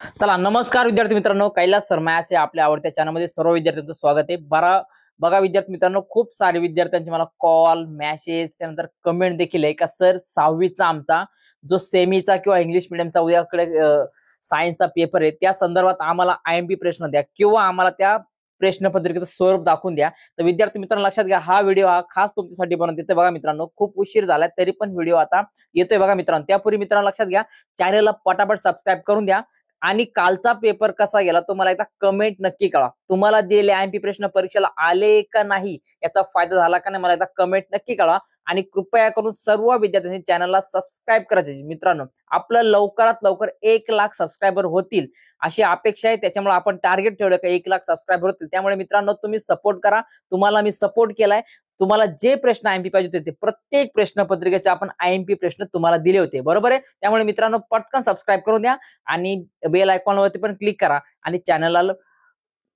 चला नमस्कार विद्यार्थी मित्रांनो, कैलास सरमायाचे आपल्या आवडत्या चॅनलमध्ये सर्व विद्यार्थ्यांचं स्वागत आहे. बघा विद्यार्थी मित्रांनो, खूप सारे विद्यार्थ्यांचे मला कॉल मेसेज त्यानंतर कमेंट देखील आहे का सर 6वीचा आमचा जो सेमीचा किंवा इंग्लिश मिडियमचा उद्याकडे सायन्सचा पेपर आहे त्या संदर्भात आम्हाला आयएमपी प्रश्न द्या किंवा आम्हाला त्या प्रश्नपत्रिकेचं स्वरूप दाखवून द्या. तर विद्यार्थी मित्रांनो लक्षात घ्या, हा व्हिडिओ खास तुमच्यासाठी बनवत येतोय. बघा मित्रांनो, खूप उशीर झालाय तरी पण व्हिडिओ आता येतोय. बघा मित्रांनो, त्यापूर्वी मित्रांनो लक्षात घ्या, चॅनलला पटापट सबस्क्राईब करून द्या आणि कालचा पेपर कसा गेला तो मला एकदा कमेंट नक्की कळवा. तुम्हाला दिलेले आयएमपी प्रश्न परीक्षेला आले का नाही, याचा फायदा झाला का नाही, मला एकदा कमेंट नक्की कळवा. आणि कृपया करून सर्व विद्यार्थ्यांनी चॅनलला सबस्क्राईब करायचे. मित्रांनो, आपलं लवकरात लवकर 1,00,000 सबस्क्रायबर होतील अशी अपेक्षा आहे. त्याच्यामुळे आपण टार्गेट ठेवलं का 1,00,000 सबस्क्रायबर होतील. त्यामुळे मित्रांनो, तुम्ही सपोर्ट करा. तुम्हाला मी सपोर्ट केलाय. तुम्हाला जे प्रश्न आयएमपी पाहिजे होते ते प्रत्येक प्रश्नपत्रिकेचे आपण आयएमपी प्रश्न तुम्हाला दिले होते, बरोबर आहे. त्यामुळे मित्रांनो, पटकन सबस्क्राईब करून द्या आणि बेल आयकॉनवरती पण क्लिक करा आणि चॅनलला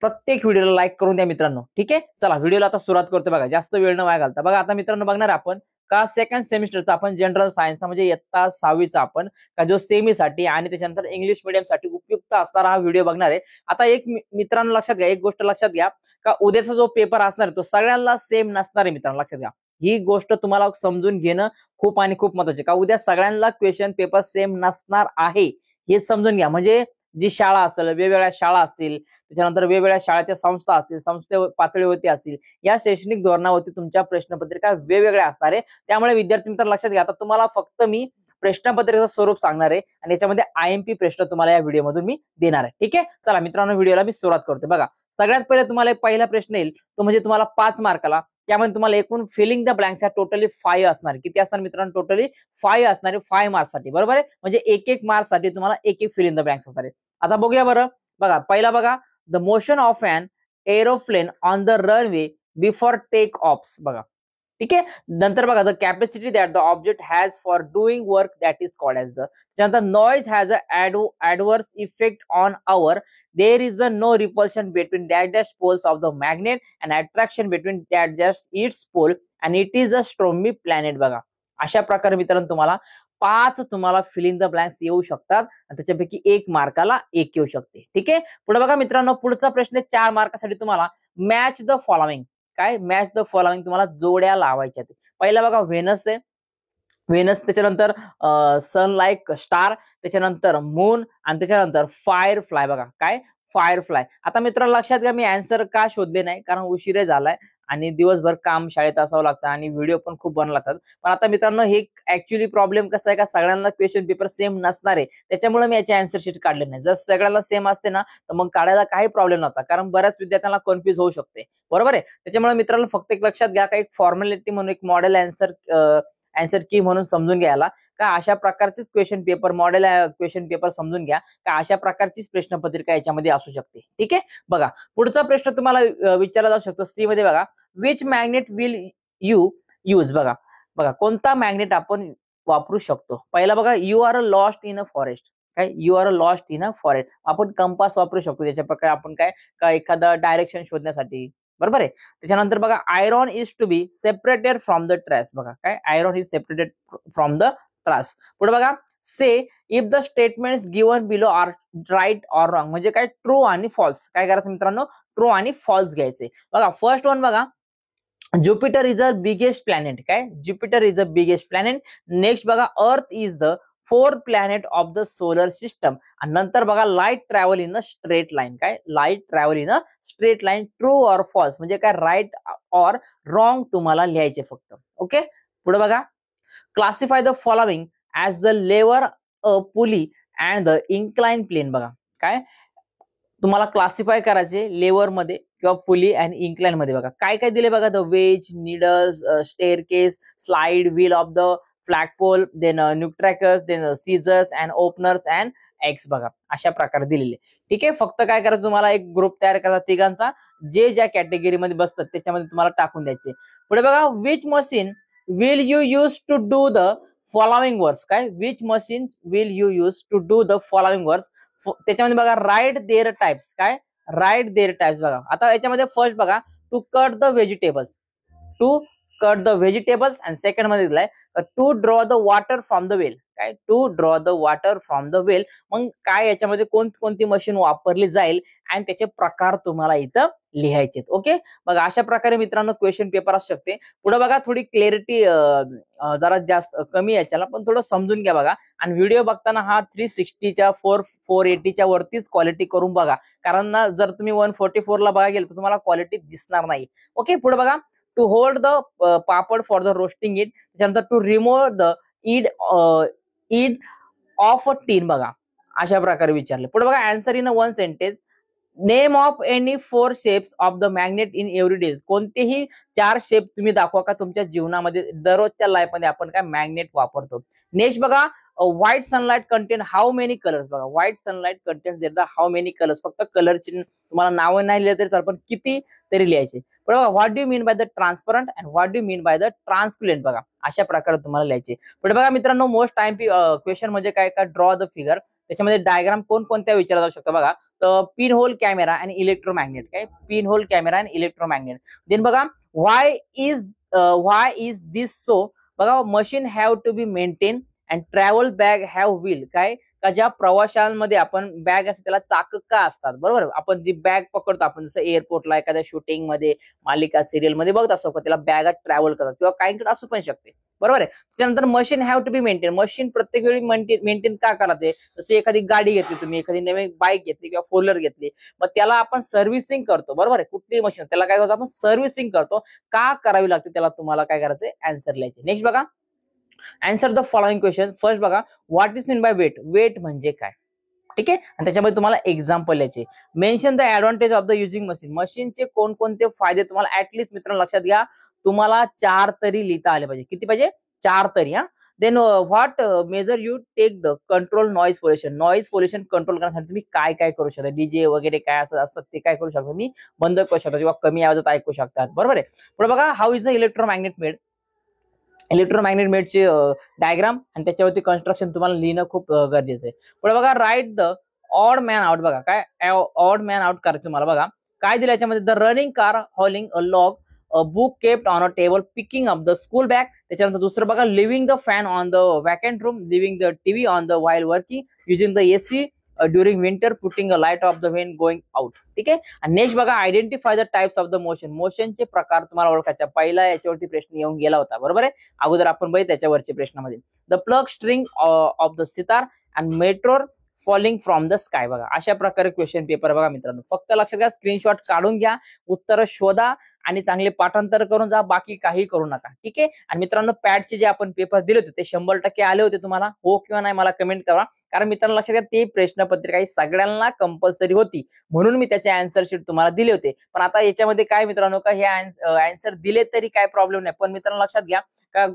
प्रत्येक व्हिडिओला लाईक करून द्या मित्रांनो. ठीक आहे, चला व्हिडिओला आता सुरुवात करतो. बघा, जास्त वेळ न वाया घालता बघा आता मित्रांनो, बघणार आपण का सेकंड सेमिस्टरचा आपण जनरल सायन्स म्हणजे इयत्ता 6वीचा आपण का जो सेमीसाठी आणि त्याच्यानंतर इंग्लिश मीडियमसाठी उपयुक्त असणारा हा व्हिडिओ बघणार आहे. आता एक मित्रांनो लक्षात घ्या, एक गोष्ट लक्षात घ्या का उद्याचा जो पेपर असणार आहे तो सगळ्यांना सेम नसणार आहे. मित्रांनो लक्षात घ्या, ही गोष्ट तुम्हाला समजून घेणं खूप आणि खूप महत्वाचे का उद्या सगळ्यांना क्वेश्चन पेपर सेम नसणार आहे हे समजून घ्या. म्हणजे जी शाळा असेल, वेगवेगळ्या शाळा असतील, त्याच्यानंतर वेगवेगळ्या शाळेच्या संस्था असतील, संस्थे पातळीवरती असतील, या शैक्षणिक धोरणावरती तुमच्या प्रश्नपत्रिका वेगवेगळ्या असणार आहे. त्यामुळे विद्यार्थी मित्र लक्षात घ्या, आता तुम्हाला फक्त मी प्रश्नपत्रिकेचं स्वरूप सांगणार आहे आणि याच्यामध्ये आयएमपी प्रश्न तुम्हाला या व्हिडिओमधून मी देणार आहे. ठीक आहे, चला मित्रांनो व्हिडिओला मी सुरुवात करतो. बघा, सगळ्यात पहिले तुम्हाला एक पहिला प्रश्न येईल तो म्हणजे तुम्हाला 5 मार्काला. त्यामध्ये तुम्हाला एकूण फिलिंग द ब्लँक्स टोटली 5 असणार. किती असणार मित्रांनो? टोटली 5 असणार आहे, 5 मार्क्ससाठी, बरोबर आहे. म्हणजे एक एक मार्क्ससाठी तुम्हाला एक एक फिलिंग द ब्लँक्स असणार आहे. आता बघूया बरं. बघा पहिला बघा, the motion of an aeroplane on the runway before take off. बघा, ठीक आहे. नंतर बघा, the capacity that the object has for doing work that is called as the. त्यानंतर noise has adverse effect on our. There is a no repulsion between dash dash poles of the magnet and attraction between dash dash its pole and it is a stormy planet. बघा, अशा प्रकारे मित्रांनो तुम्हाला 5 तुम्हाला feeling the blanks येऊ शकतात आणि त्याच्यापैकी 1 मार्काला 1 येऊ शकते. ठीक आहे, पुढे बघा मित्रांनो, पुढचा प्रश्न 4 मार्कासाठी तुम्हाला मॅच द फॉलोइंग. काय मॅच द फॉलोइंग तुम्हाला जोड्या लावायच्या. पहिला बघा व्हेनस आहे, व्हेनस, त्याच्यानंतर सन लाईक स्टार, त्याच्यानंतर मून आणि त्याच्यानंतर फायर फ्लाय. बघा काय फायर फ्लाय. आता मित्रांनो लक्षात घ्या, मी आन्सर का शोधले नाही कारण उशिरा झालाय आणि दिवसभर काम शाळेत असावं लागतं आणि व्हिडिओ पण खूप बनवला लागतात. पण आता मित्रांनो, हे ऍक्च्युअली प्रॉब्लेम कसा आहे का सगळ्यांना क्वेश्चन पेपर सेम नसणार आहे. त्याच्यामुळे मी याचे आन्सर शीट काढले नाही. जर सगळ्यांना सेम असते ना तर मग काढायला काही प्रॉब्लेम नव्हता, कारण बऱ्याच विद्यार्थ्यांना कन्फ्युज होऊ शकते, बरोबर आहे. त्याच्यामुळे मित्रांनो फक्त एक लक्षात घ्या का एक फॉर्मॅलिटी म्हणून एक मॉडेल आन्सर की म्हणून समजून घ्यायला का अशा प्रकारचेच question paper model question paper समजून घ्या का अशा प्रकारचीच प्रश्नपत्रिका याच्यामध्ये असू शकते. ठीक आहे, बघा पुढचा प्रश्न तुम्हाला विचारला जाऊ शकतो. सी मध्ये बघा, which magnet will you use. बघा बघा कोणता मॅग्नेट आपण वापरू शकतो. पहिला बघा, you are a lost in a forest. काय you are a lost in a forest. आपण कंपास वापरू शकतो त्याच्या प्रकारे आपण काय का एखादा डायरेक्शन शोधण्यासाठी, बरोबर आहे. त्याच्यानंतर बघा, iron is to be separated from the trash. बघा काय iron is separated from the trash. पुढे बघा, say if the statements given below are right or wrong. म्हणजे काय ट्रू आणि फॉल्स. काय करायचं मित्रांनो, ट्रू आणि फॉल्स घ्यायचे. बघा फर्स्ट वन बघा, Jupiter is a biggest planet. काय Jupiter is a biggest planet. Next बघा, earth is the fourth planet of the solar system. आणि नंतर बघा, light travel in a straight line. काय light travel in a straight line. True or false म्हणजे काय right or wrong तुम्हाला लिहायचे फक्त. ओके, पुढे बघा, classify the following as the lever, a pulley and the incline plane. बघा काय तुम्हाला क्लासिफाय करायचे लेवर मध्ये किंवा पुली अँड इन्क्लाइन मध्ये. बघा काय काय दिले बघा, the wedge, needles, staircase, slide, wheel of the flagpole, then nutcrackers, then scissors and openers and axe. बघा अशा प्रकारे दिलेले. ठीक आहे, फक्त काय करायचं तुम्हाला एक ग्रुप तयार करायचा तिघांचा, जे ज्या कॅटेगरीमध्ये बसतात त्याच्यामध्ये तुम्हाला टाकून द्यायचे. पुढे बघा, which machine will you use to do the following works. काय which machine will you use to do the following works. त्याच्यामध्ये बघा, राईट देअर टाइप्स. काय राईट देअर टाइप्स. बघा आता याच्यामध्ये फर्स्ट बघा, to cut the vegetables. To cut the vegetables and second मध्ये दिलाय to draw the water from the well. काय to draw the water from the well. मग काय याच्यामध्ये कोणती मशीन वापरली जाईल आणि त्याचे प्रकार तुम्हाला इथं लिहायचे. ओके, मग अशा प्रकारे मित्रांनो क्वेश्चन पेपर असू शकते. पुढे बघा थोडी क्लॅरिटी जरा जास्त कमी याच्याला, पण थोडं समजून घ्या बघा. आणि व्हिडिओ बघताना हा 360च्या 480च्या वरतीच क्वालिटी करून बघा, कारण ना जर तुम्ही 144 ला बघा गेलं तर तुम्हाला क्वालिटी दिसणार नाही. ओके, पुढे बघा to hold the papad for the roasting it. त्याच्यानंतर to remove the lid of a tin. बघा अशा प्रकारे विचारले. पुढे बघा answer in one sentence. Name of any 4 shapes of the magnet in every days. कोणतेही 4 शेप तुम्ही दाखवा का तुमच्या जीवनामध्ये दररोजच्या लाईफ मध्ये आपण काय मॅग्नेट वापरतो. नेक्स्ट बघा white sunlight content how many colours. बघा व्हाईट सनलाइट कंटेन्स देत हाऊ मेनी कलर्स. फक्त कलरची तुम्हाला नावं नाही लिहिलं तरी चालेल, पण किती तरी लिहायचे. पण बघा what do mean by the transparent and what do mean by the translucent. बघा अशा प्रकारे तुम्हाला लिहायचे. पण बघा मित्रांनो मोस्ट टाइम क्वेश्चन म्हणजे काय का ड्रॉ द फिगर. त्याच्यामध्ये डायग्राम कोणत्या विचारला जाऊ शकतो बघा. तर पिन होल कॅमेरा आणि इलेक्ट्रोमॅग्नेट. काय पिन होल कॅमेरा आणि इलेक्ट्रोमॅग्नेट. देन बघा व्हाय इज दिस सो. बघा machine have to be maintain and travel bag have wheel. काय का ज्या प्रवाशांमध्ये आपण बॅग असते त्याला चाक का असतात. बरोबर, आपण जी बॅग पकडतो आपण जसं एअरपोर्टला एखाद्या शूटिंग मध्ये मालिका सिरियल मध्ये बघत असतो का त्याला बॅग ट्रॅव्हल करतात किंवा काहींकडे असू पण शकते. बरोबर आहे. त्याच्यानंतर machine have to be maintain. Machine प्रत्येक वेळी मेंटेन का कराते. जसं एखादी गाडी घेतली तुम्ही, एखादी नवीन बाईक घेतली किंवा फोर घेतली, मग त्याला आपण सर्व्हिसिंग करतो. बरोबर आहे. कुठलीही मशीन त्याला काय करतो आपण सर्व्हिसिंग करतो. का करावी लागते त्याला तुम्हाला काय करायचंय आन्सर लिहायचे. नेक्स्ट बघा answer the following question. First बघा what is mean by weight. Weight म्हणजे काय. ठीक आहे, आणि त्याच्यामध्ये तुम्हाला एक्झाम्पल यायचे. Mention the advantage of the using machine. मशीनचे कोणकोणते फायदे तुम्हाला ऍटलिस्ट मित्रांनो लक्षात घ्या, तुम्हाला 4 तरी लिहिता आले पाहिजे. किती पाहिजे 4 तरी. हा then what measure you take the control noise pollution. Noise pollution control करण्यासाठी तुम्ही काय काय करू शकता. डीजे वगैरे काय असं असतात ते काय करू शकता तुम्ही बंद करू शकता किंवा कमी आवाजात ऐकू शकतात. बरोबर आहे. पुढे बघा how is the electromagnet made. Electromagnet मेडचे डायग्राम आणि त्याच्यावरती कन्स्ट्रक्शन तुम्हाला लिहिणं खूप गरजेचं आहे. पुढे बघा write the odd man out. बघा काय ऑड मॅन आउट करायचं तुम्हाला. बघा काय दिलं याच्यामध्ये. The running car hauling a log a book kept on a table picking up the school bag. त्याच्यानंतर दुसरं बघा leaving the fan on the vacant room leaving the TV on the while working using the AC during winter putting a light off the when going out. ठीक आहे. आणि next बघा identify the types of the motion. मोशनचे प्रकार तुम्हाला ओळखायचा. पहिला याच्यावरती प्रश्न येऊन गेला होता. बरोबर आहे. अगोदर आपण बघितलं त्याच्यावरच्या प्रश्नामध्ये the pluck string of the sitar and meteor falling from the sky. बघा अशा प्रकारे क्वेश्चन पेपर बघा मित्रांनो. फक्त लक्षात घ्या स्क्रीनशॉट काढून घ्या, उत्तर शोधा आणि चांगले पाठांतर करून जा, बाकी काही करू नका. ठीक आहे. आणि मित्रांनो पॅडचे जे आपण पेपर दिले होते ते 100% आले होते तुम्हाला, हो किंवा नाही मला कमेंट करा. कारण मित्रांनो लक्षात घ्या ते प्रश्नपत्रिका ही सगळ्यांना कंपल्सरी होती म्हणून मी त्याचे आन्सर शीट तुम्हाला दिले होते. पण आता याच्यामध्ये काय मित्रांनो का हे आन्सर दिले तरी काय प्रॉब्लेम नाही, पण मित्रांनो लक्षात घ्या का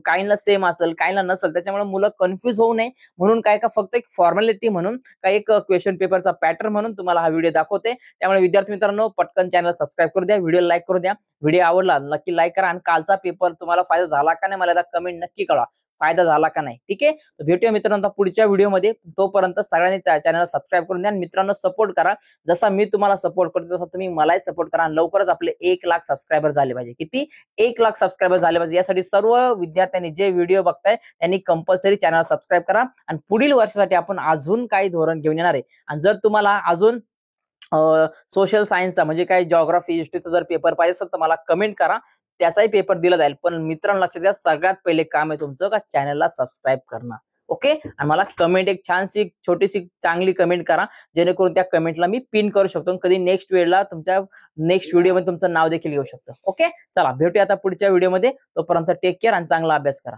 काहींना सेम असेल काहींना नसेल, त्याच्यामुळे मुलं कन्फ्युज होऊ नये म्हणून काय का फक्त एक फॉर्मॅलिटी म्हणून काही एक क्वेश्चन पेपरचा पॅटर्न म्हणून तुम्हाला हा व्हिडिओ दाखवते. त्यामुळे विद्यार्थी मित्रांनो पटकन चॅनल सबस्क्राईब करू द्या, व्हिडिओ लाईक करू द्या. व्हिडिओ आवडला नक्की लाईक करा आणि कालचा पेपर तुम्हाला फायदा झाला का नाही मला आता कमेंट नक्की कळवा, फायदा झाला का नाही. ठीक आहे. तर भेटूया मित्रांनो पुढच्या व्हिडिओमध्ये. तोपर्यंत सगळ्यांनी चॅनल सबस्क्राईब करून द्या आणि मित्रांनो सपोर्ट करा. जसा मी तुम्हाला सपोर्ट करतो तसा तुम्ही मलाही सपोर्ट करा. लवकरच आपले 1 लाख सबस्क्रायबर झाले पाहिजे. किती 1 लाख सबस्क्रायबर झाले पाहिजे. यासाठी सर्व विद्यार्थ्यांनी जे व्हिडिओ बघताय त्यांनी कंपल्सरी चॅनल सबस्क्राईब करा आणि पुढील वर्षासाठी आपण अजून काही धोरण घेऊन येणार आहे. आणि जर तुम्हाला अजून सोशल सायन्सचा म्हणजे काय जिओग्राफी हिस्ट्रीचा जर पेपर पाहिजे असेल तर मला कमेंट करा, त्याचाही पेपर दिला जाईल. पण मित्रांनो लक्षात घ्या सगळ्यात पहिले काम आहे तुमचं का चॅनलला सबस्क्राईब करणं. ओके. आणि मला कमेंट एक छानशी छोटीशी चांगली कमेंट करा जेणेकरून त्या कमेंटला मी पिन करू शकतो. कधी नेक्स्ट वेळेला तुमच्या नेक्स्ट व्हिडिओमध्ये तुमचं नाव देखील येऊ शकतं. ओके. चला भेटूया आता पुढच्या व्हिडिओमध्ये. तोपर्यंत टेक केअर आणि चांगला अभ्यास करा.